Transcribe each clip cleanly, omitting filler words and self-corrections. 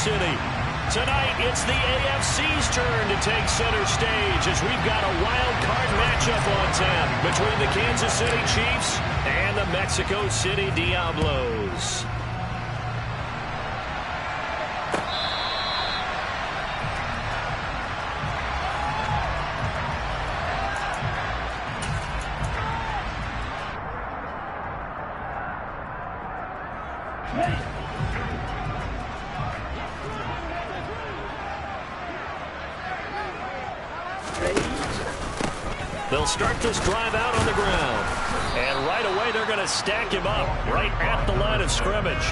City. Tonight, it's the AFC's turn to take center stage as we've got a wild card matchup on tap between the Kansas City Chiefs and the Mexico City Diablos. They'll start this drive out on the ground. And right away, they're going to stack him up right at the line of scrimmage.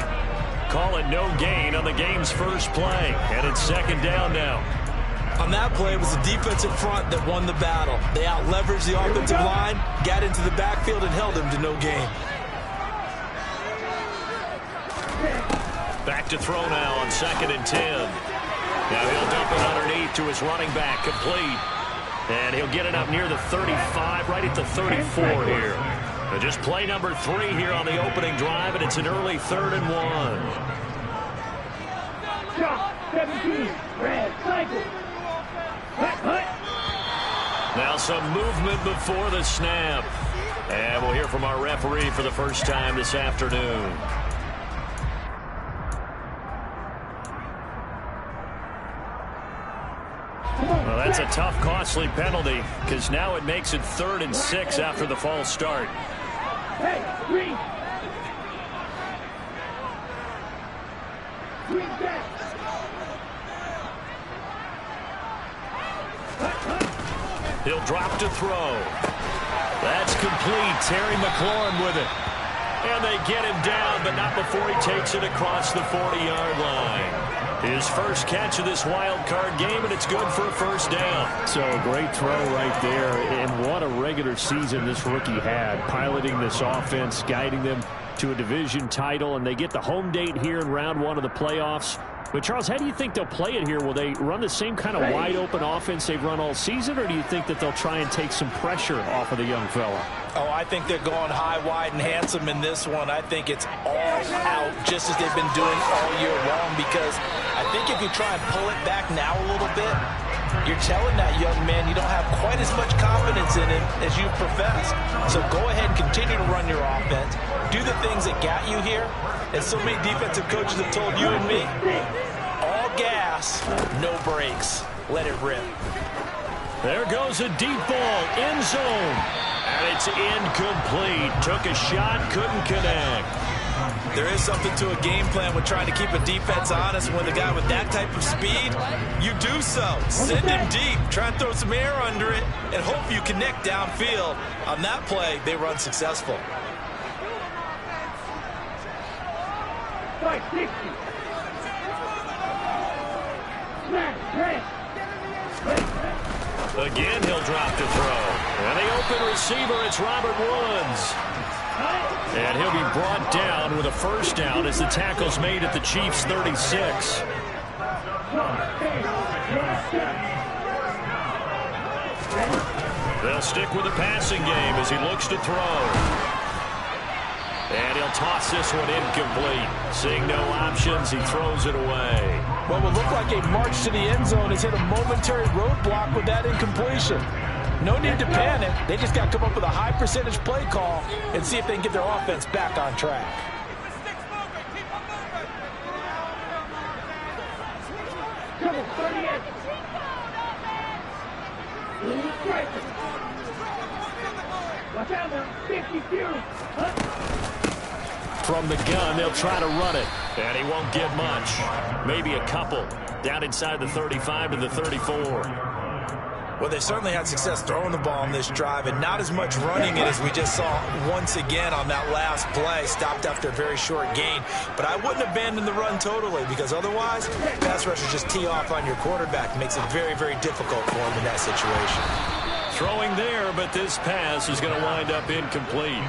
Call it no gain on the game's first play. And it's second down now. On that play, it was the defensive front that won the battle. They out-leveraged the offensive line, got into the backfield, and held him to no gain. Back to throw now on 2nd and 10. Now he'll dump it underneath to his running back, complete. And he'll get it up near the 35, right at the 34 here. And just play number 3 here on the opening drive, and it's an early 3rd and 1. Shot, 17, red, cycle. Now some movement before the snap. And we'll hear from our referee for the first time this afternoon. Well, that's a tough, costly penalty because now it makes it 3rd and 6 after the false start. Hey, green. Green back. He'll drop to throw. That's complete. Terry McLaurin with it. And they get him down, but not before he takes it across the 40-yard line. His first catch of this wild card game, and it's good for a first down. So a great throw right there, and what a regular season this rookie had, piloting this offense, guiding them to a division title, and they get the home date here in round 1 of the playoffs. But, Charles, how do you think they'll play it here? Will they run the same kind of wide-open offense they've run all season, or do you think that they'll try and take some pressure off of the young fella? Oh, I think they're going high, wide, and handsome in this one. I think it's all out, just as they've been doing all year long, because I think if you try and pull it back now a little bit, you're telling that young man you don't have quite as much confidence in him as you've professed. So go ahead and continue to run your offense. Do the things that got you here. As so many defensive coaches have told you and me, all gas, no brakes. Let it rip. There goes a deep ball, end zone. And it's incomplete. Took a shot, couldn't connect. There is something to a game plan with trying to keep a defense honest. With a guy with that type of speed, you do so. Send him deep. Try and throw some air under it and hope you connect downfield. On that play, they run successful. 560. Again, he'll drop to throw. And the open receiver, it's Robert Woods. And he'll be brought down with a first down as the tackle's made at the Chiefs' 36. They'll stick with the passing game as he looks to throw. And he'll toss this one incomplete. Seeing no options, he throws it away. What would look like a march to the end zone has hit a momentary roadblock with that incompletion. No need to panic. They just got to come up with a high percentage play call and see if they can get their offense back on track. Watch out now. 52. From the gun, they'll try to run it. And he won't get much. Maybe a couple. Down inside the 35 to the 34. Well, they certainly had success throwing the ball on this drive, and not as much running it as we just saw once again on that last play. Stopped after a very short gain. But I wouldn't abandon the run totally, because otherwise, pass rushers just tee off on your quarterback. Makes it very, very difficult for him in that situation. Throwing there, but this pass is going to wind up incomplete.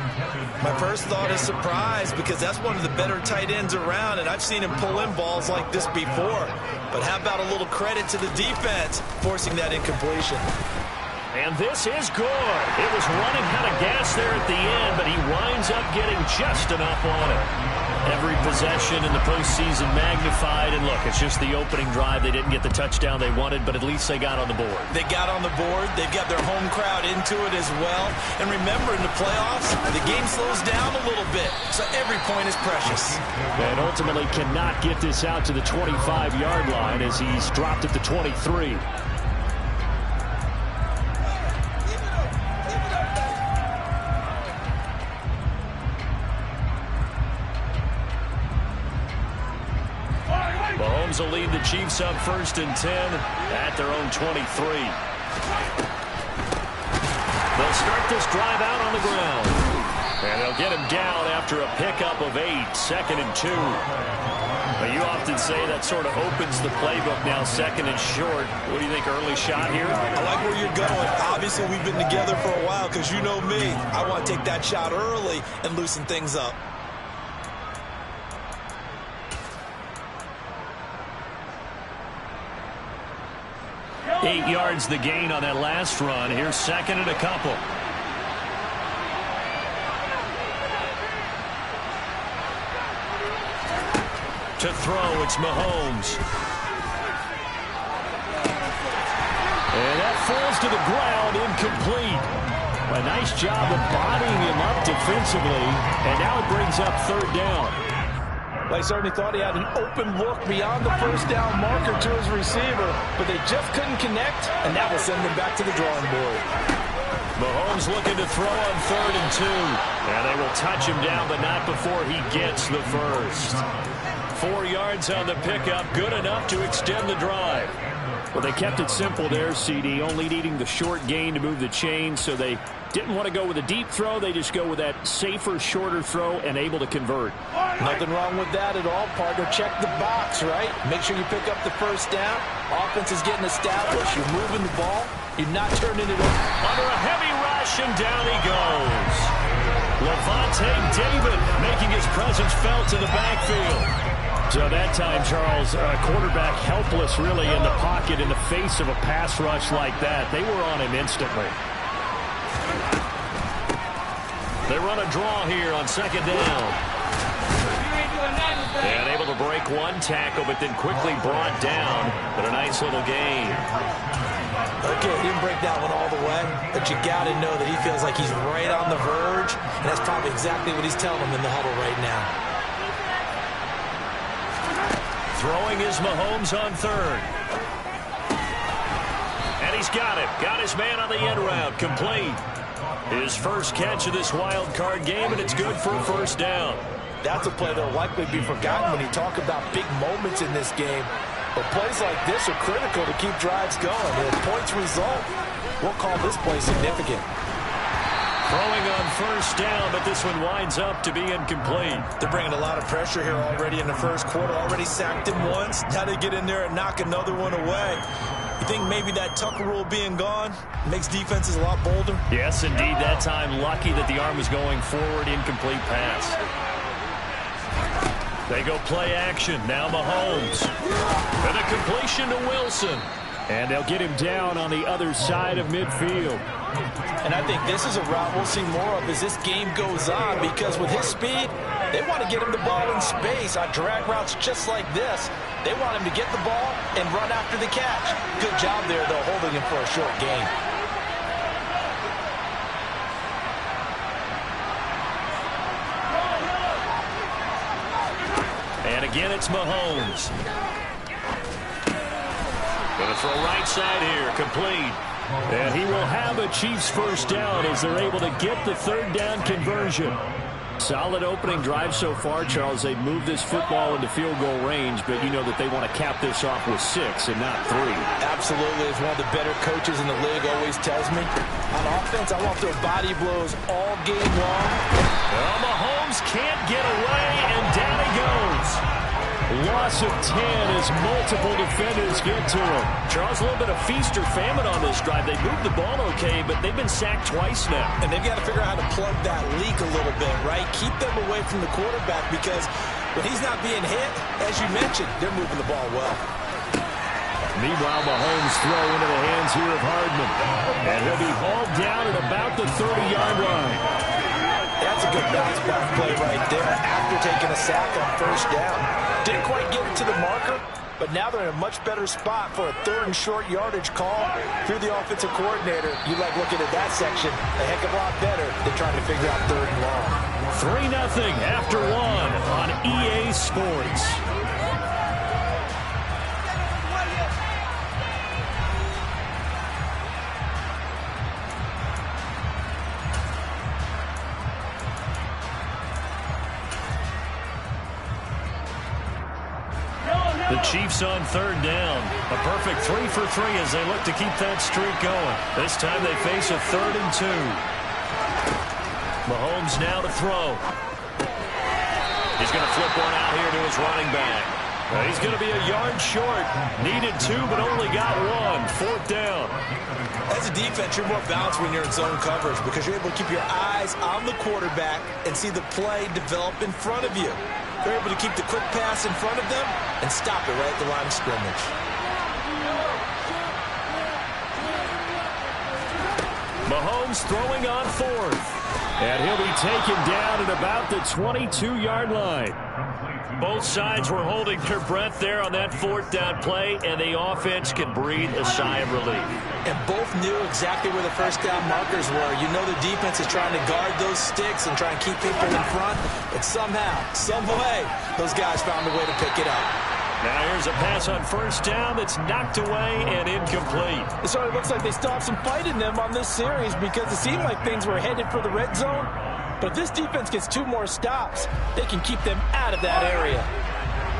My first thought is surprise, because that's one of the better tight ends around, and I've seen him pull in balls like this before. But how about a little credit to the defense forcing that incompletion? And this is good. It was running out of gas there at the end, but he winds up getting just enough on it. Every possession in the postseason magnified. And look, it's just the opening drive. They didn't get the touchdown they wanted, but at least they got on the board. They got on the board. They've got their home crowd into it as well. And remember, in the playoffs, the game slows down a little bit. So every point is precious. And ultimately cannot get this out to the 25-yard line as he's dropped at the 23. Mahomes will lead the Chiefs up 1st and 10 at their own 23. They'll start this drive out on the ground. And they'll get him down after a pickup of 8, 2nd and 2. But you often say that sort of opens the playbook now, 2nd and short. What do you think, early shot here? I like where you're going. Obviously, we've been together for a while because you know me. I want to take that shot early and loosen things up. Eight yards the gain on that last run. Here's 2nd and a couple. To throw, it's Mahomes. And that falls to the ground, incomplete. A nice job of bodying him up defensively. And now it brings up 3rd down. They certainly thought he had an open look beyond the 1st down marker to his receiver, but they just couldn't connect, and that will send him back to the drawing board. Mahomes looking to throw on 3rd and 2. And they will touch him down, but not before he gets the first. 4 yards on the pickup, good enough to extend the drive. Well, they kept it simple there, CD, only needing the short gain to move the chain, so they didn't want to go with a deep throw. They just go with that safer, shorter throw and able to convert. Nothing wrong with that at all, partner. Check the box, right? Make sure you pick up the 1st down. Offense is getting established. You're moving the ball. You're not turning it over. Under a heavy rush, and down he goes. Lavonte David making his presence felt in the backfield. So that time, Charles, quarterback helpless really in the pocket in the face of a pass rush like that. They were on him instantly. They run a draw here on 2nd down. And able to break one tackle, but then quickly brought down. But a nice little gain. Okay, he didn't break that one all the way, but you got to know that he feels like he's right on the verge, and that's probably exactly what he's telling him in the huddle right now. Throwing is Mahomes on 3rd. And he's got it. Got his man on the end route. Complete. His first catch of this wild card game, and it's good for a 1st down. That's a play that will likely be forgotten when you talk about big moments in this game. But plays like this are critical to keep drives going. And if points result, we'll call this play significant. Throwing on 1st down, but this one winds up to be incomplete. They're bringing a lot of pressure here already in the 1st quarter. Already sacked him once. Now they get in there and knock another one away. You think maybe that Tucker rule being gone makes defenses a lot bolder? Yes, indeed. That time lucky that the arm was going forward. Incomplete pass. They go play action. Now Mahomes. And a completion to Wilson. And they'll get him down on the other side of midfield. And I think this is a route we'll see more of as this game goes on, because with his speed, they want to get him the ball in space on drag routes just like this. They want him to get the ball and run after the catch. Good job there, though, holding him for a short gain. And again, it's Mahomes. Going to throw right side here, complete. And he will have a Chiefs 1st down as they're able to get the 3rd down conversion. Solid opening drive so far, Charles. They've moved this football into field goal range, but you know that they want to cap this off with 6 and not 3. Absolutely. As one of the better coaches in the league always tells me, on offense, I want their body blows all game long. Well, Mahomes can't get away, and down he goes. Loss of 10 as multiple defenders get to him. Charles, a little bit of feast or famine on this drive. They moved the ball okay, but they've been sacked twice now. And they've got to figure out how to plug that leak a little bit, right? Keep them away from the quarterback, because when he's not being hit, as you mentioned, they're moving the ball well. Meanwhile, Mahomes throw into the hands here of Hardman. And he'll be hauled down at about the 30-yard line. That's That's a good bounce back play right there after taking a sack on first down. Didn't quite get it to the marker, but now they're in a much better spot for a 3rd and short yardage call through the offensive coordinator. You like looking at that section a heck of a lot better than trying to figure out 3rd and long. 3-0 after 1 on EA Sports. The Chiefs on 3rd down. A perfect 3 for 3 as they look to keep that streak going. This time they face a 3rd and 2. Mahomes now to throw. He's going to flip one out here to his running back. He's going to be a yard short. Needed 2, but only got 1. 4th down. As a defense, you're more balanced when you're in zone coverage because you're able to keep your eyes on the quarterback and see the play develop in front of you. They're able to keep the quick pass in front of them and stop it right at the line of scrimmage. Mahomes throwing on 4th. And he'll be taken down at about the 22-yard line. Both sides were holding their breath there on that 4th down play, and the offense can breathe a sigh of relief. And both knew exactly where the first down markers were. You know the defense is trying to guard those sticks and try and keep people in front, but somehow, some way, those guys found a way to pick it up. Now here's a pass on 1st down that's knocked away and incomplete. It sort of looks like they still have some fight in them on this series because it seemed like things were headed for the red zone. But if this defense gets 2 more stops, they can keep them out of that area.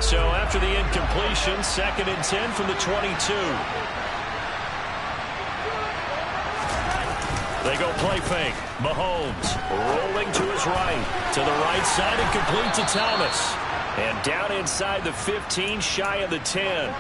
So after the incompletion, 2nd and 10 from the 22. They go play fake. Mahomes rolling to his right. To the right side and complete to Thomas. And down inside the 15, shy of the 10.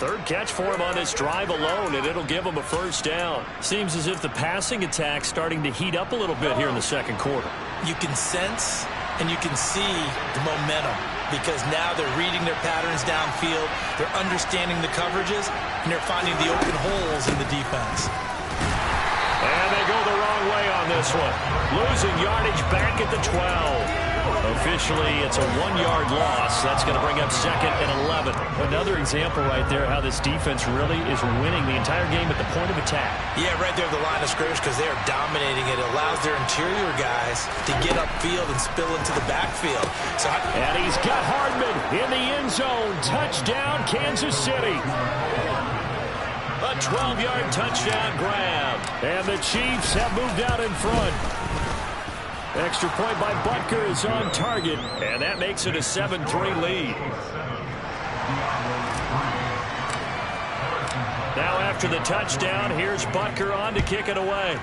3rd catch for him on this drive alone, and it'll give him a 1st down. Seems as if the passing attack's starting to heat up a little bit here in the 2nd quarter. You can sense and you can see the momentum because now they're reading their patterns downfield, they're understanding the coverages, and they're finding the open holes in the defense. And they go the wrong way on this one. Losing yardage back at the 12. Officially, it's a 1-yard loss. That's going to bring up 2nd and 11. Another example right there how this defense really is winning the entire game at the point of attack. Yeah, right there at the line of scrimmage because they are dominating it. It allows their interior guys to get upfield and spill into the backfield. And he's got Hardman in the end zone. Touchdown, Kansas City. A 12-yard touchdown grab. And the Chiefs have moved out in front. Extra point by Butker is on target, and that makes it a 7-3 lead. Now after the touchdown, here's Butker on to kick it away.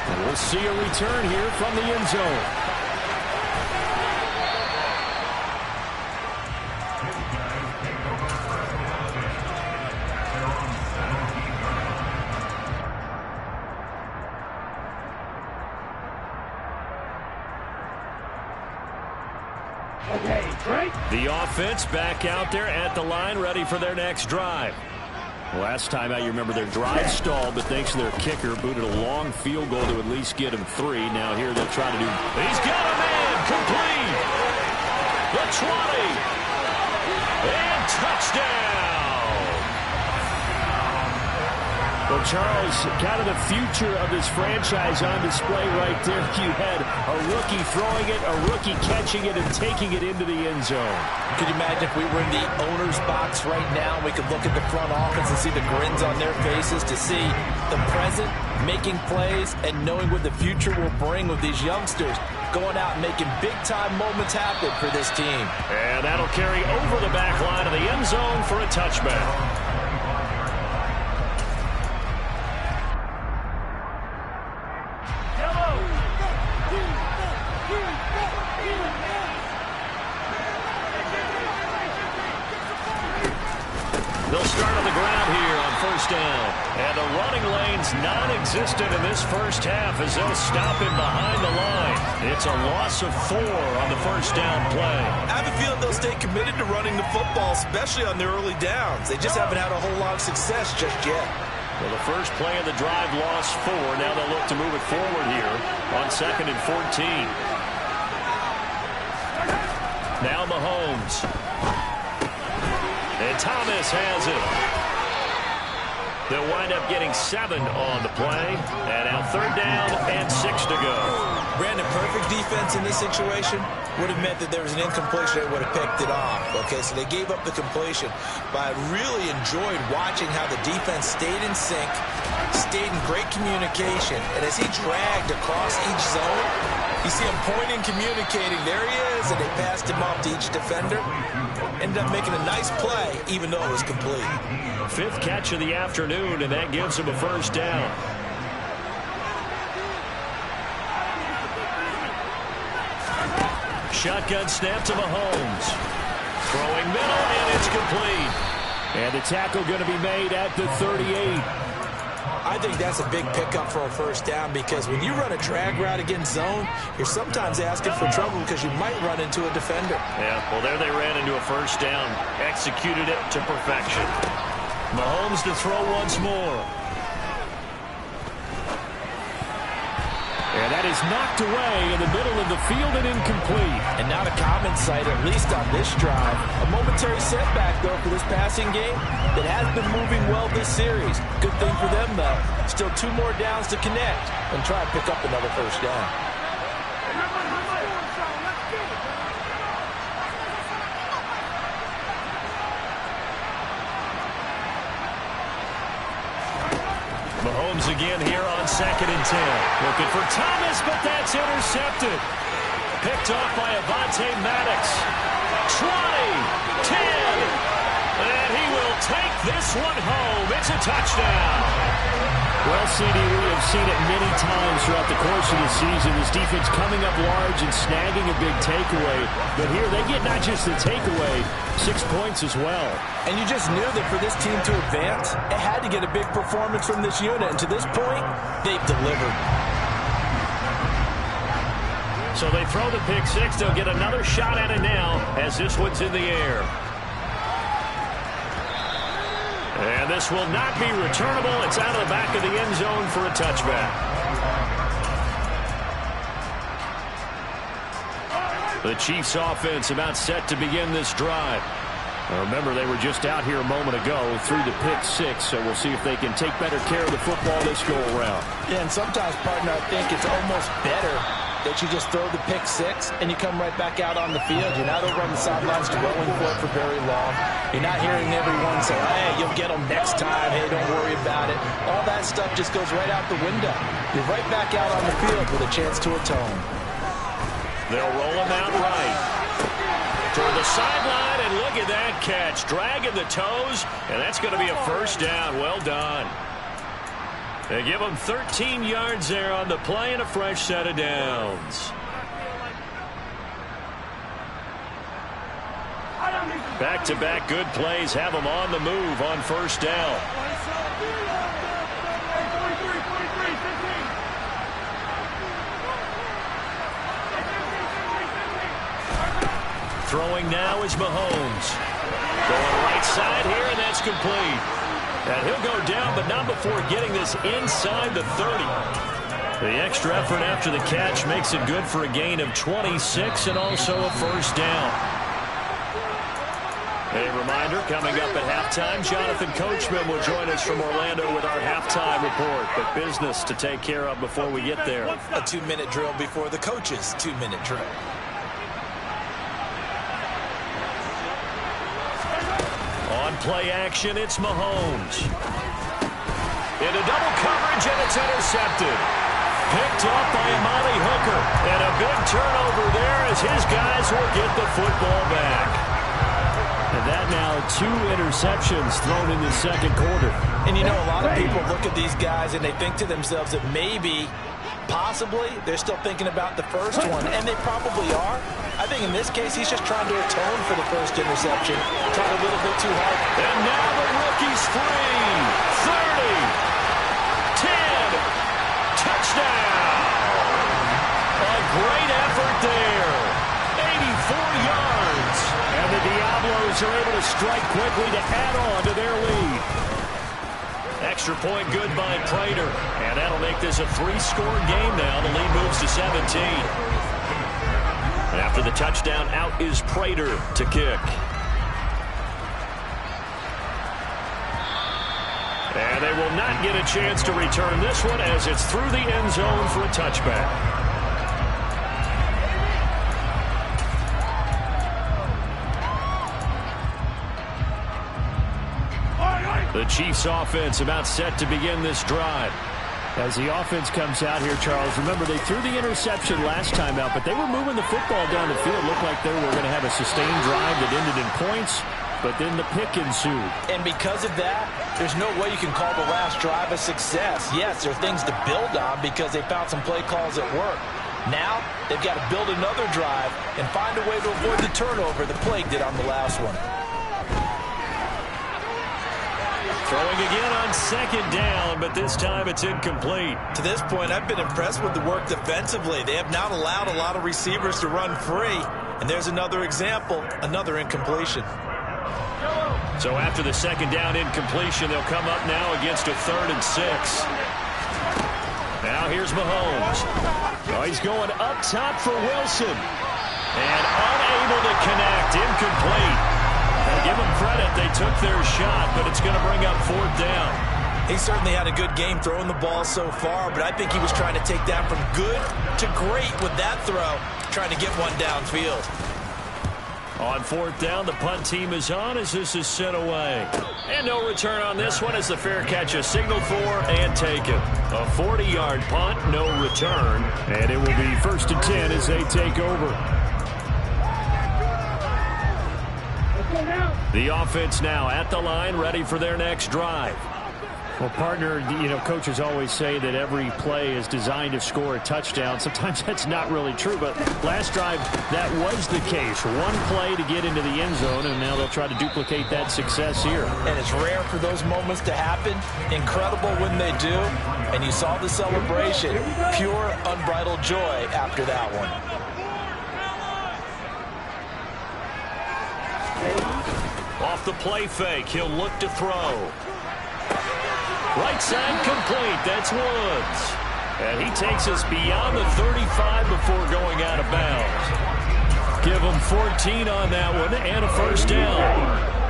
And we'll see a return here from the end zone. The offense back out there at the line, ready for their next drive. Last time out, you remember their drive stalled, but thanks to their kicker, booted a long field goal to at least get him 3. Now here they'll try to do. He's got a man, complete. The 20. And touchdown. Well, Charles, kind of the future of this franchise on display right there. You had a rookie throwing it, a rookie catching it, and taking it into the end zone. Could you imagine if we were in the owner's box right now, we could look at the front office and see the grins on their faces to see the present making plays and knowing what the future will bring with these youngsters going out and making big-time moments happen for this team. And that'll carry over the back line of the end zone for a touchback. They'll start on the ground here on 1st down. And the running lane's non-existent in this first half as they'll stop him behind the line. It's a loss of 4 on the 1st down play. I have a feeling they'll stay committed to running the football, especially on their early downs. They just haven't had a whole lot of success just yet. Well, the first play of the drive lost 4. Now they'll look to move it forward here on 2nd and 14. Now Mahomes. And Thomas has it. They'll wind up getting 7 on the play. And now 3rd down and 6 to go. Brandon, perfect defense in this situation would have meant that there was an incompletion. They would have picked it off. Okay, so they gave up the completion. But I really enjoyed watching how the defense stayed in sync, stayed in great communication. And as he dragged across each zone, you see him pointing, communicating. There he is, and they passed him off to each defender. Ended up making a nice play, even though it was complete. 5th catch of the afternoon, and that gives him a 1st down. Shotgun snap to Mahomes. Throwing middle, and it's complete. And the tackle going to be made at the 38. I think that's a big pickup for a 1st down, because when you run a drag route against zone, you're sometimes asking for trouble because you might run into a defender. Yeah, well, there they ran into a 1st down. Executed it to perfection. Mahomes to throw once more. And that is knocked away in the middle of the field and incomplete. And not a common sight, at least on this drive. A momentary setback, though, for this passing game that has been moving well this series. Good thing for them, though. Still 2 more downs to connect and try to pick up another 1st down. Mahomes again here on 2nd and 10. Looking for Thomas, but that's intercepted. Picked off by Avonte Maddox. 20, 10, and he will take this one home. It's a touchdown. Well, CD, we have seen it many times throughout the course of the season. This defense coming up large and snagging a big takeaway. But here they get not just the takeaway, 6 points as well. And you just knew that for this team to advance, it had to get a big performance from this unit. And to this point, they've delivered. So they throw the pick 6. They'll get another shot at it now as this one's in the air. And this will not be returnable. It's out of the back of the end zone for a touchback. The Chiefs offense about set to begin this drive. Now remember, they were just out here a moment ago through the pick 6, so we'll see if they can take better care of the football this go-around. Yeah, and sometimes, partner, I think it's almost better that you just throw the pick 6 and you come right back out on the field. You're not over on the sidelines dwelling for it for very long. You're not hearing everyone say, hey, you'll get them next time. Hey, don't worry about it. All that stuff just goes right out the window. You're right back out on the field with a chance to atone. They'll roll him out right. Toward the sideline, and look at that catch. Dragging the toes, and that's going to be a 1st down. Well done. They give him 13 yards there on the play and a fresh set of downs. Back-to-back good plays have him on the move on 1st down. Throwing now is Mahomes. Going right side here, and that's complete. And he'll go down, but not before getting this inside the 30. The extra effort after the catch makes it good for a gain of 26 and also a 1st down. A reminder, coming up at halftime, Jonathan Coachman will join us from Orlando with our halftime report. But business to take care of before we get there. A 2-minute drill before the coach's 2-minute drill. On play action, it's Mahomes. Into double coverage, and it's intercepted. Picked off by Amani Hooker. And a big turnover there as his guys will get the football back. And that now 2 interceptions thrown in the 2nd quarter. And you know, a lot of people look at these guys and they think to themselves that maybe, possibly, they're still thinking about the first one. And they probably are. I think in this case, he's just trying to atone for the first interception. Tried a little bit too hard. And now the rookie's free. 30, 10, touchdown. A great effort there. 84 yards. And the Diablos are able to strike quickly to add on to their lead. extra point good by Prater. And that'll make this a 3-score game now. The lead moves to 17. After the touchdown, out is Prater to kick. And they will not get a chance to return this one as it's through the end zone for a touchback. The Chiefs offense about set to begin this drive. As the offense comes out here, Charles, remember they threw the interception last time out, but they were moving the football down the field. Looked like they were going to have a sustained drive that ended in points, but then the pick ensued. And because of that, there's no way you can call the last drive a success. Yes, there are things to build on because they found some play calls at work. Now, they've got to build another drive and find a way to avoid the turnover the play did on the last one. Throwing again on second down, but this time it's incomplete. To this point, I've been impressed with the work defensively. They have not allowed a lot of receivers to run free. And there's another example, another incompletion. So after the second down incompletion, they'll come up now against a 3rd and 6. Now here's Mahomes. Oh, he's going up top for Wilson. And unable to connect, incomplete. Give them credit, they took their shot, but it's going to bring up 4th down. He certainly had a good game throwing the ball so far, but I think he was trying to take that from good to great with that throw, trying to get one downfield. On 4th down, the punt team is on as this is sent away. And no return on this one as the fair catch is signaled for and taken. A 40-yard punt, no return. And it will be 1st and 10 as they take over. The offense now at the line, ready for their next drive. Well, partner, coaches always say that every play is designed to score a touchdown. Sometimes that's not really true, but last drive, that was the case. One play to get into the end zone, and now they'll try to duplicate that success here. And it's rare for those moments to happen. Incredible when they do. And you saw the celebration. Pure, unbridled joy after that one. Off the play fake, he'll look to throw. Right side complete, that's Woods. And he takes us beyond the 35 before going out of bounds. Give him 14 on that one and a 1st down.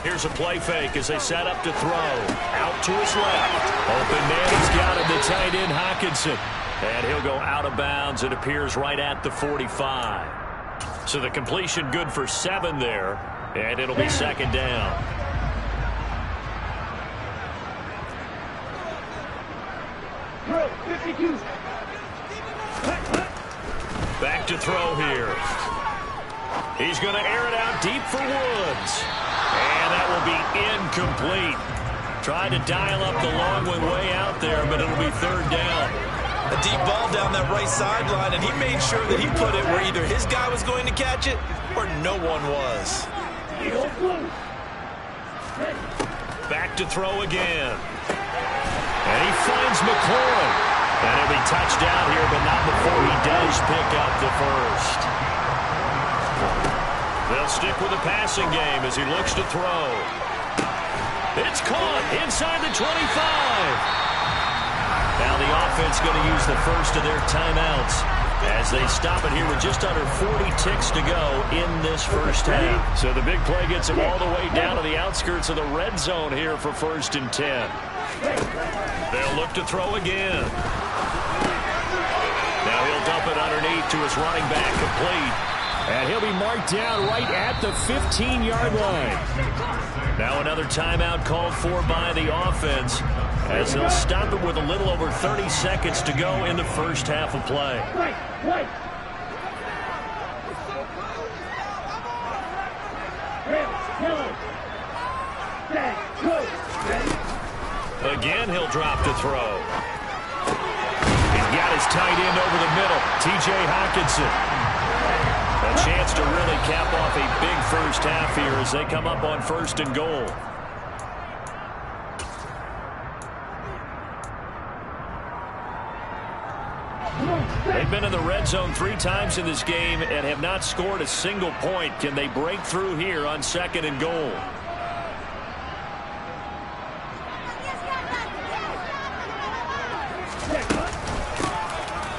Here's a play fake as they set up to throw. Out to his left. Open man, he's got him, the tight end, Hockenson. And he'll go out of bounds. It appears right at the 45. So the completion good for 7 there. And it'll be 2nd down. Back to throw here. He's going to air it out deep for Woods. And that will be incomplete. Tried to dial up the long one way out there, but it'll be 3rd down. A deep ball down that right sideline, and he made sure that he put it where either his guy was going to catch it or no one was. Back to throw again. And he finds McLaurin. And it'll be touchdown here, but not before he does pick up the 1st. They'll stick with the passing game as he looks to throw. It's caught inside the 25. Now the offense going to use the first of their timeouts as they stop it here with just under 40 ticks to go in this first half. So the big play gets them all the way down to the outskirts of the red zone here for 1st and 10. They'll look to throw again. Now he'll dump it underneath to his running back, complete. And he'll be marked down right at the 15-yard line. Now another timeout called for by the offense as they'll stop it with a little over 30 seconds to go in the first half of play. Again, he'll drop to throw. He's got his tight end over the middle, T.J. Hockenson. A chance to really cap off a big first half here as they come up on 1st and goal. They've been in the red zone 3 times in this game and have not scored a single point. Can they break through here on 2nd and goal?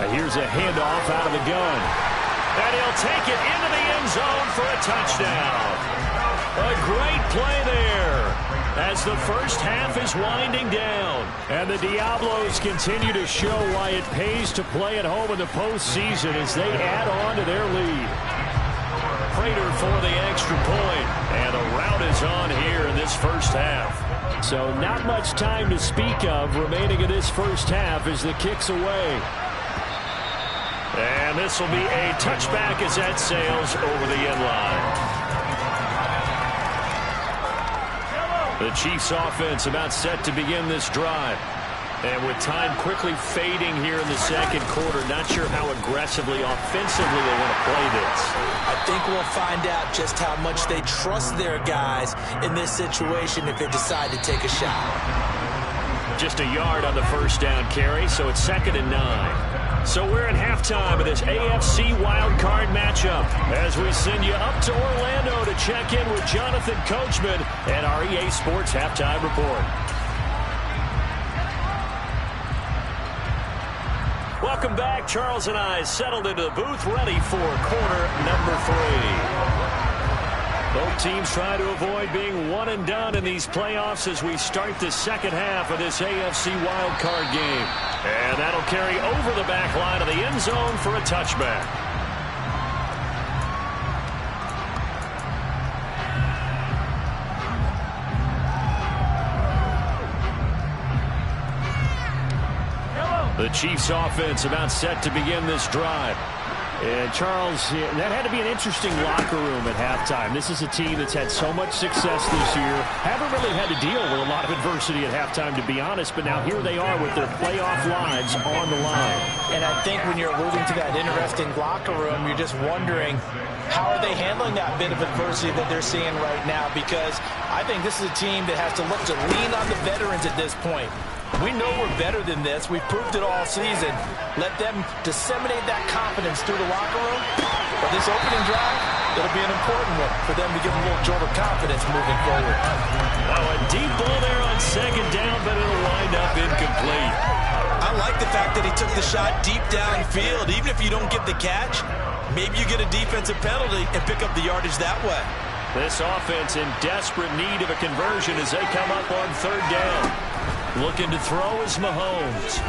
Here's a handoff out of the gun. And he'll take it into the end zone for a touchdown. A great play there as the first half is winding down. And the Diablos continue to show why it pays to play at home in the postseason as they add on to their lead. Prater for the extra point. And a rout is on here in this first half. So not much time to speak of remaining in this first half as the kick's away. And this will be a touchback as that sails over the end line. The Chiefs offense about set to begin this drive. And with time quickly fading here in the second quarter, not sure how aggressively, offensively they want to play this. I think we'll find out just how much they trust their guys in this situation if they decide to take a shot. Just a yard on the first down carry, so it's 2nd and 9. So we're at halftime of this AFC wildcard matchup as we send you up to Orlando to check in with Jonathan Coachman and our EA Sports Halftime Report. Welcome back. Charles and I settled into the booth, ready for quarter number 3. Both teams try to avoid being one and done in these playoffs as we start the second half of this AFC wildcard game. And that'll carry over the back line of the end zone for a touchback. The Chiefs offense about set to begin this drive. And Charles, that had to be an interesting locker room at halftime. This is a team that's had so much success this year. Haven't really had to deal with a lot of adversity at halftime, to be honest. But now here they are with their playoff lives on the line. And I think when you're alluding to that interesting locker room, you're just wondering how are they handling that bit of adversity that they're seeing right now? Because I think this is a team that has to look to lean on the veterans at this point. We know we're better than this. We've proved it all season. Let them disseminate that confidence through the locker room. But this opening drive, it'll be an important one for them to give a little jolt of confidence moving forward. Oh, a deep ball there on 2nd down, but it'll wind up incomplete. I like the fact that he took the shot deep downfield. Even if you don't get the catch, maybe you get a defensive penalty and pick up the yardage that way. This offense in desperate need of a conversion as they come up on 3rd down. Looking to throw is Mahomes.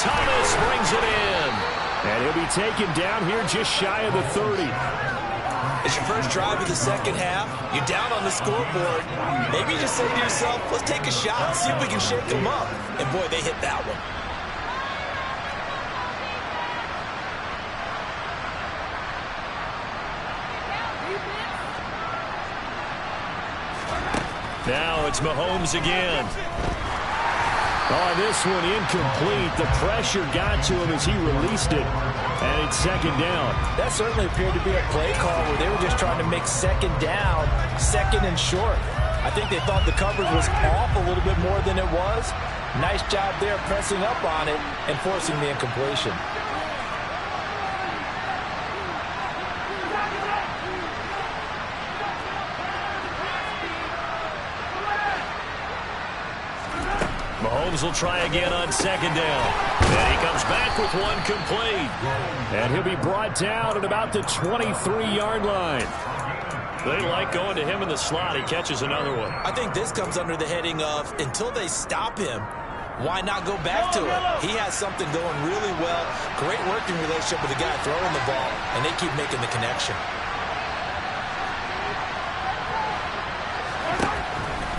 Thomas brings it in. And he'll be taken down here just shy of the 30. It's your first drive of the second half. You're down on the scoreboard. Maybe you just say to yourself, let's take a shot and see if we can shake them up. And boy, they hit that one. Now it's Mahomes again. Oh, this one incomplete. The pressure got to him as he released it. And it's 2nd down. That certainly appeared to be a play call where they were just trying to make 2nd down, 2nd and short. I think they thought the coverage was off a little bit more than it was. Nice job there pressing up on it and forcing the incompletion. Mahomes will try again on 2nd down. And he comes back with one complete. And he'll be brought down at about the 23-yard line. They like going to him in the slot. He catches another one. I think this comes under the heading of until they stop him, why not go back to it? He has something going really well. Great working relationship with the guy throwing the ball, and they keep making the connection.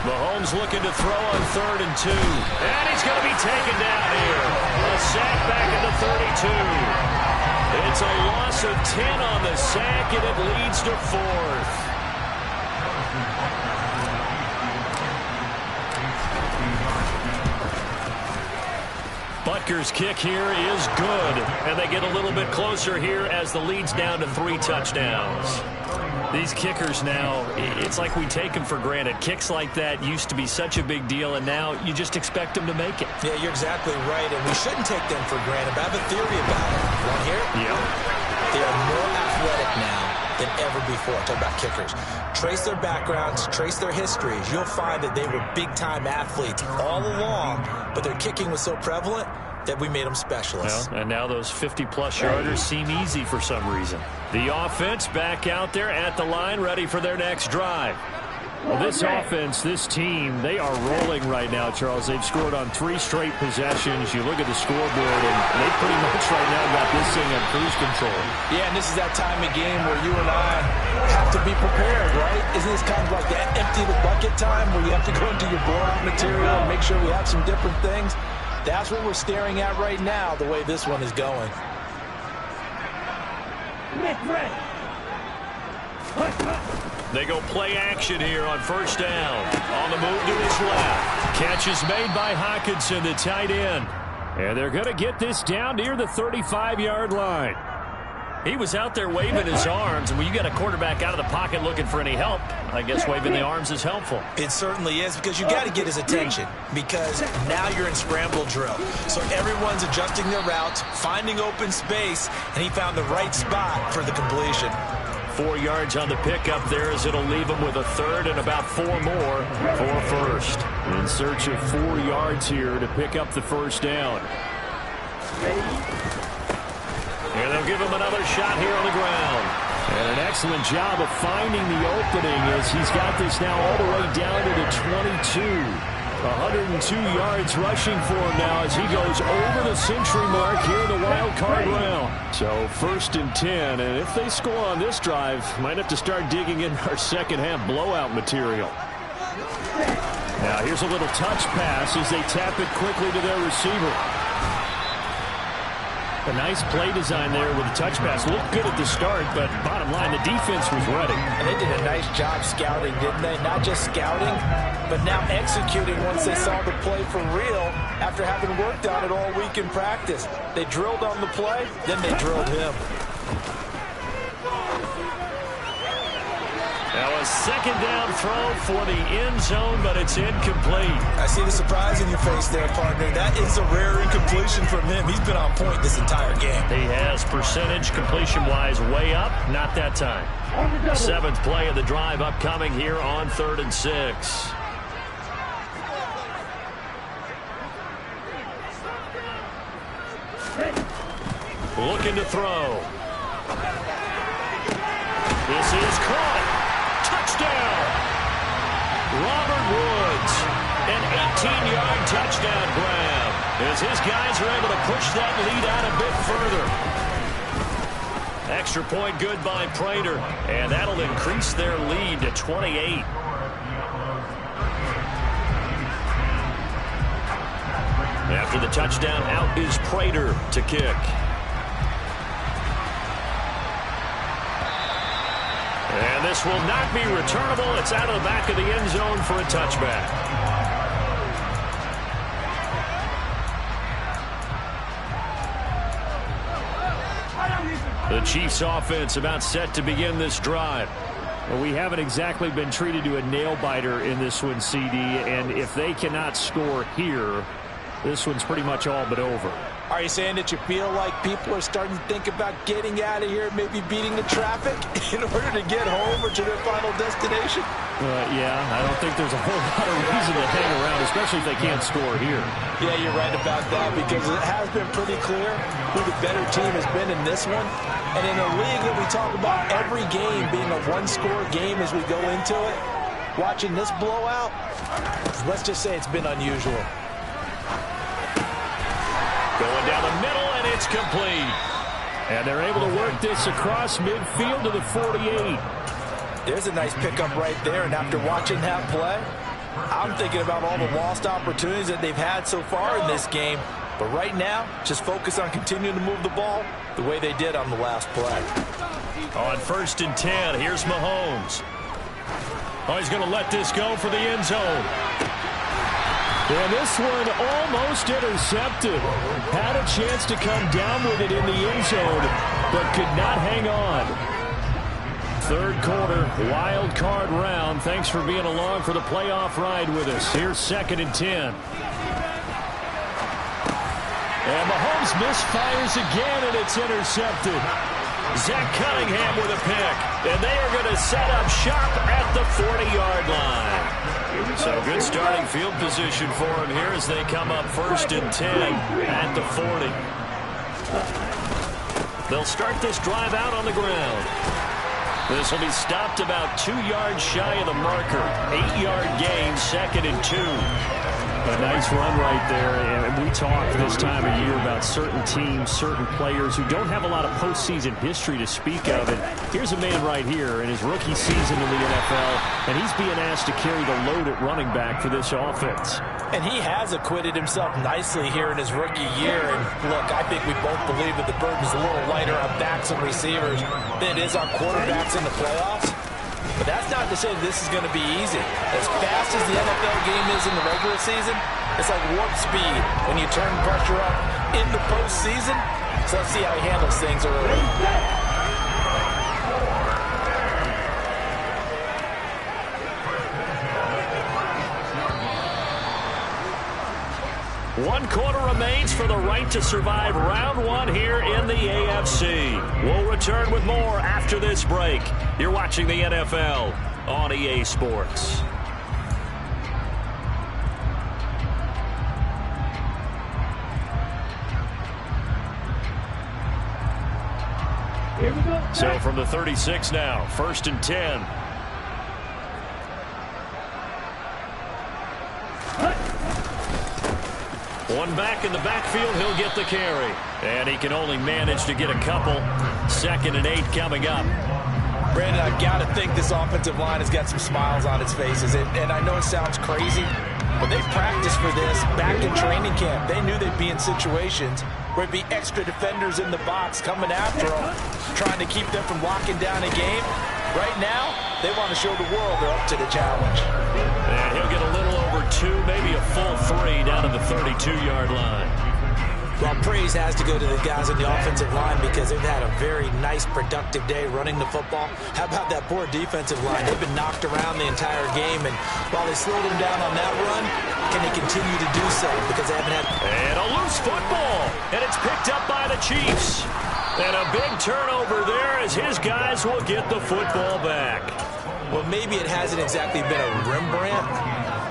Mahomes looking to throw on 3rd and 2. And he's going to be taken down here. A sack back at the 32. It's a loss of 10 on the sack, and it leads to 4th. Butker's kick here is good, and they get a little bit closer here as the lead's down to 3 touchdowns. These kickers now, it's like we take them for granted. Kicks like that used to be such a big deal, and now you just expect them to make it. Yeah, you're exactly right, and we shouldn't take them for granted. But I have a theory about it. You want to hear it? Yeah. They are more athletic now than ever before. Talk about kickers. Trace their backgrounds, trace their histories. You'll find that they were big-time athletes all along, but their kicking was so prevalent that we made them specialists. Well, and now those 50-plus yarders seem easy for some reason. The offense back out there at the line, ready for their next drive. Well, this offense, this team, they are rolling right now, Charles. They've scored on 3 straight possessions. You look at the scoreboard, and they pretty much right now got this thing on cruise control. Yeah, and this is that time of game where you and I have to be prepared, right? Isn't this kind of like that empty the bucket time where you have to go into your blowout material and make sure we have some different things? That's what we're staring at right now, the way this one is going. They go play action here on first down. On the move to his left. Catch is made by Hockenson, the tight end. And they're going to get this down near the 35-yard line. He was out there waving his arms, and when you got a quarterback out of the pocket looking for any help, I guess waving the arms is helpful. It certainly is, because you got to get his attention, because now you're in scramble drill. So everyone's adjusting their routes, finding open space, and he found the right spot for the completion. 4 yards on the pickup there, as it'll leave him with a third and about 4 more for first. In search of 4 yards here to pick up the first down. And they'll give him another shot here on the ground. And an excellent job of finding the opening as he's got this now all the way down to the 22. 102 yards rushing for him now as he goes over the century mark here in the wild card round. So first and 10, and if they score on this drive, might have to start digging in our second half blowout material. Now here's a little touch pass as they tap it quickly to their receiver. A nice play design there with a touch pass. Looked good at the start, but bottom line, the defense was ready. And they did a nice job scouting, didn't they? Not just scouting, but now executing once they saw the play for real after having worked on it all week in practice. They drilled on the play, then they drilled him. Now a second down throw for the end zone, but it's incomplete. I see the surprise in your face there, partner. That is a rare incompletion from him. He's been on point this entire game. He has percentage completion-wise way up. Not that time. 7th play of the drive upcoming here on 3rd and 6. Looking to throw. This is caught. Touchdown. Robert Woods, an 18-yard touchdown grab, as his guys are able to push that lead out a bit further. Extra point good by Prater, and that'll increase their lead to 28. After the touchdown, out is Prater to kick. And this will not be returnable. It's out of the back of the end zone for a touchback. The Chiefs offense about set to begin this drive. Well, we haven't exactly been treated to a nail-biter in this one, CD, and if they cannot score here, this one's pretty much all but over. Are you saying that you feel like people are starting to think about getting out of here, maybe beating the traffic in order to get home or to their final destination? Yeah, I don't think there's a whole lot of reason to hang around, especially if they can't score here. Yeah, you're right about that, because it has been pretty clear who the better team has been in this one. And in a league that we talk about every game being a one-score game as we go into it, watching this blowout, let's just say it's been unusual. Going down the middle, and it's complete. And they're able to work this across midfield to the 48. There's a nice pickup right there, and after watching that play, I'm thinking about all the lost opportunities that they've had so far in this game. But right now, just focus on continuing to move the ball the way they did on the last play. On 1st and 10, here's Mahomes. Oh, he's going to let this go for the end zone. And this one almost intercepted. Had a chance to come down with it in the end zone, but could not hang on. Third quarter, wild card round. Thanks for being along for the playoff ride with us. Here's 2nd and 10. And Mahomes misfires again, and it's intercepted. Zach Cunningham with a pick. And they are going to set up shop at the 40-yard line. So good starting field position for him here as they come up 1st and 10 at the 40. They'll start this drive out on the ground. This will be stopped about 2 yards shy of the marker. 8-yard gain, 2nd and 2. A nice run right there, and we talk this time of year about certain teams, certain players who don't have a lot of postseason history to speak of. And here's a man right here in his rookie season in the NFL, and he's being asked to carry the load at running back for this offense. And he has acquitted himself nicely here in his rookie year. And look, I think we both believe that the burden's a little lighter on backs and receivers than it is on quarterbacks in the playoffs. But that's not to say this is going to be easy. As fast as the NFL game is in the regular season, it's like warp speed when you turn pressure up in the postseason. So let's see how he handles things early. One quarter remains for the right to survive round 1 here in the AFC. We'll return with more after this break. You're watching the NFL on EA Sports. Here we go. So from the 36 now, 1st and 10. One back in the backfield, he'll get the carry. And he can only manage to get a couple. 2nd and 8 coming up. Brandon, I've got to think this offensive line has got some smiles on its faces. And I know it sounds crazy, but they practiced for this back in training camp. They knew they'd be in situations where it'd be extra defenders in the box coming after them, trying to keep them from locking down a game. Right now, they want to show the world they're up to the challenge. And he'll get a little over 2, maybe a full 3 down to the 32-yard line. Well, praise has to go to the guys on the offensive line because they've had a very nice, productive day running the football. How about that poor defensive line? They've been knocked around the entire game, and while they slowed them down on that run, can they continue to do so? Because they haven't had... And a loose football, and it's picked up by the Chiefs. And a big turnover there as his guys will get the football back. Well, maybe it hasn't exactly been a Rembrandt,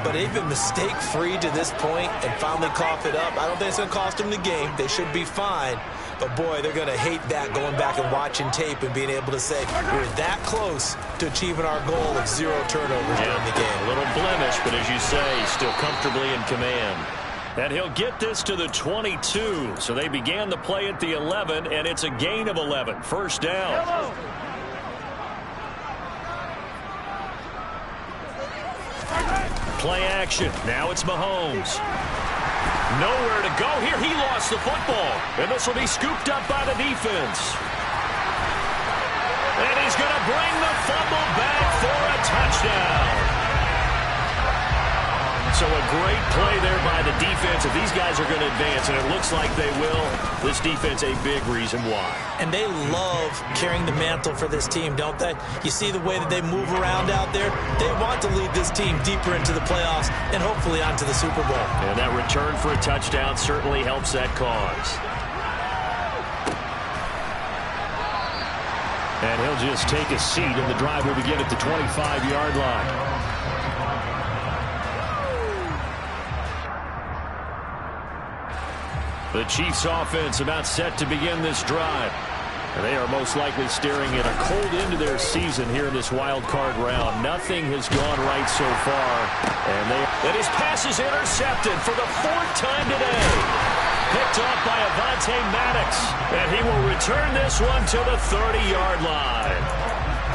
but they've been mistake-free to this point and finally cough it up. I don't think it's going to cost them the game. They should be fine. But, boy, they're going to hate that, going back and watching tape and being able to say we're that close to achieving our goal of 0 turnovers during the game. A little blemish, but as you say, still comfortably in command. And he'll get this to the 22. So they began the play at the 11, and it's a gain of 11. 1st down. Hello. Play action. Now it's Mahomes. Nowhere to go here. He lost the football. And this will be scooped up by the defense. And he's going to bring the fumble back for a touchdown. So a great play there by the defense. If these guys are going to advance, and it looks like they will, this defense a big reason why. And they love carrying the mantle for this team, don't they? You see the way that they move around out there? They want to lead this team deeper into the playoffs and hopefully onto the Super Bowl. And that return for a touchdown certainly helps that cause. And he'll just take a seat, and the drive will begin at the 25-yard line. The Chiefs offense about set to begin this drive. And they are most likely staring at a cold end to their season here in this wild card round. Nothing has gone right so far. And his pass is intercepted for the 4th time today. Picked off by Avonte Maddox. And he will return this one to the 30-yard line.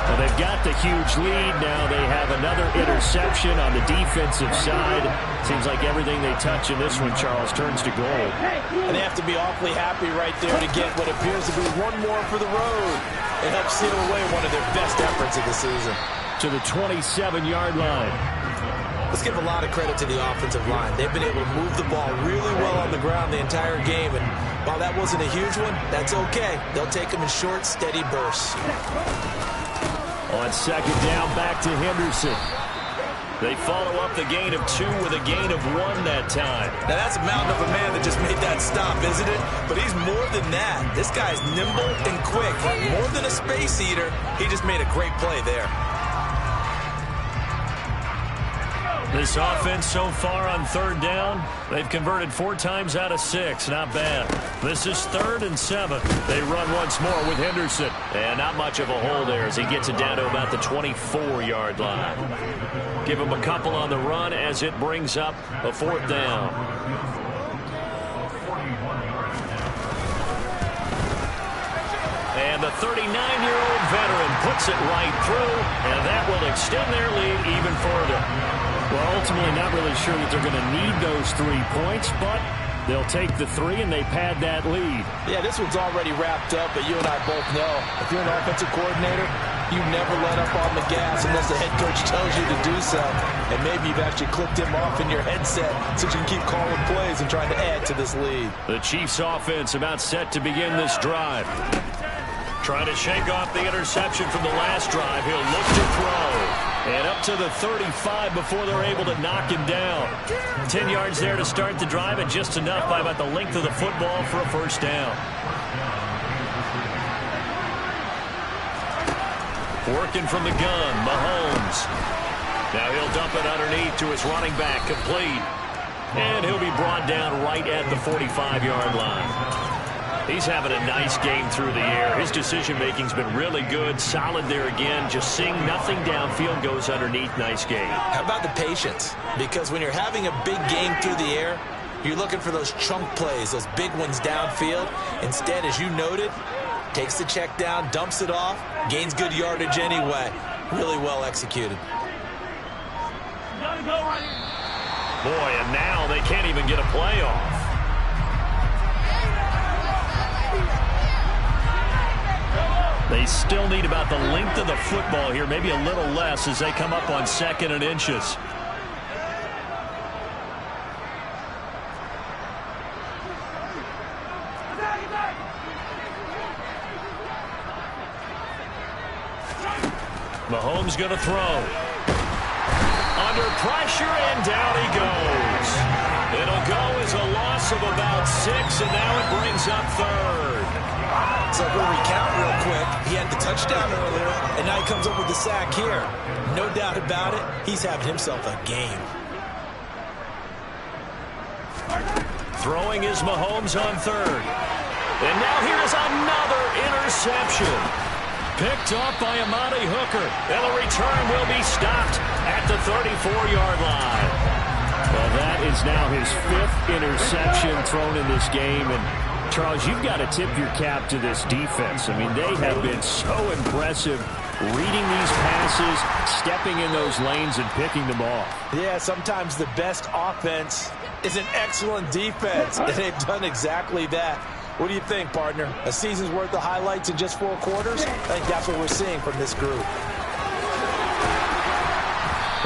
Well, they've got the huge lead. Now they have another interception on the defensive side. Seems like everything they touch in this one, Charles, turns to gold. And they have to be awfully happy right there to get what appears to be one more for the road. It helps seal away one of their best efforts of the season. To the 27-yard line. Let's give a lot of credit to the offensive line. They've been able to move the ball really well on the ground the entire game. And while that wasn't a huge one, that's okay. They'll take them in short, steady bursts. On second down, back to Henderson. They follow up the gain of 2 with a gain of 1 that time. Now, that's a mountain of a man that just made that stop, isn't it? But he's more than that. This guy's nimble and quick. More than a space eater, he just made a great play there. This offense so far on third down, they've converted 4 times out of 6. Not bad. This is 3rd and 7. They run once more with Henderson. And not much of a hole there as he gets it down to about the 24-yard line. Give him a couple on the run as it brings up a 4th down. And the 39-year-old veteran puts it right through, and that will extend their lead even further. Well, ultimately not really sure that they're going to need those 3 points, but they'll take the 3 and they pad that lead. Yeah, this one's already wrapped up, but you and I both know if you're an offensive coordinator, you never let up on the gas unless the head coach tells you to do so. And maybe you've actually clicked him off in your headset so you can keep calling plays and trying to add to this lead. The Chiefs offense about set to begin this drive. Trying to shake off the interception from the last drive. He'll look to throw. And up to the 35 before they're able to knock him down. 10 yards there to start the drive, and just enough by about the length of the football for a 1st down. Working from the gun, Mahomes. Now he'll dump it underneath to his running back, complete. And he'll be brought down right at the 45-yard line. He's having a nice game through the air. His decision-making's been really good. Solid there again. Just seeing nothing downfield, goes underneath. Nice game. How about the patience? Because when you're having a big game through the air, you're looking for those chunk plays, those big ones downfield. Instead, as you noted, takes the check down, dumps it off, gains good yardage anyway. Really well executed. Boy, and now they can't even get a play off. They still need about the length of the football here, maybe a little less as they come up on 2nd and inches. Mahomes going to throw. Under pressure, and down he goes. It'll go as a loss of about 6, and now it brings up 3rd. So we'll recount real quick. He had the touchdown earlier, and now he comes up with the sack here. No doubt about it, he's having himself a game. Throwing is Mahomes on 3rd. And now here is another interception. Picked off by Amani Hooker. And the return will be stopped at the 34-yard line. Well, that is now his 5th interception thrown in this game. And Charles, you've got to tip your cap to this defense. I mean, they have been so impressive reading these passes, stepping in those lanes, and picking them off. Yeah, sometimes the best offense is an excellent defense, and they've done exactly that. What do you think, partner? A season's worth of highlights in just 4 quarters? I think that's what we're seeing from this group.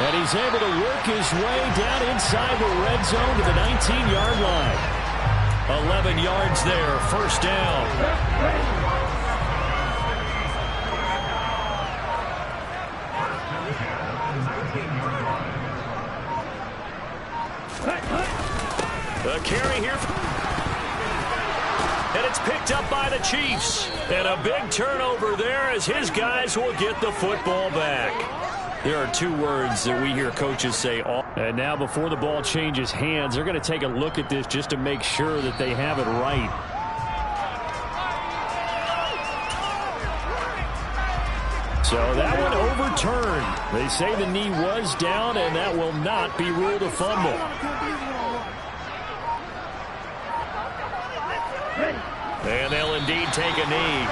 And he's able to work his way down inside the red zone to the 19-yard line. 11 yards there, 1st down. A carry here. And it's picked up by the Chiefs. And a big turnover there as his guys will get the football back. There are 2 words that we hear coaches say. And now before the ball changes hands, they're going to take a look at this just to make sure that they have it right. So that one overturned. They say the knee was down, and that will not be ruled a fumble. And they'll indeed take a knee.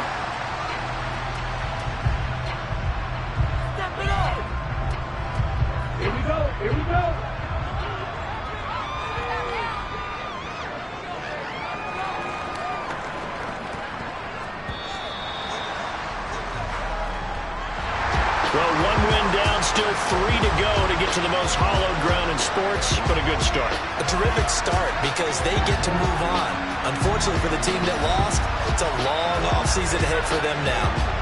Here we go. Here we go. Well, 1 win down, still 3 to go to get to the most hallowed ground in sports, but a good start. A terrific start because they get to move on. Unfortunately for the team that lost, it's a long offseason ahead for them now.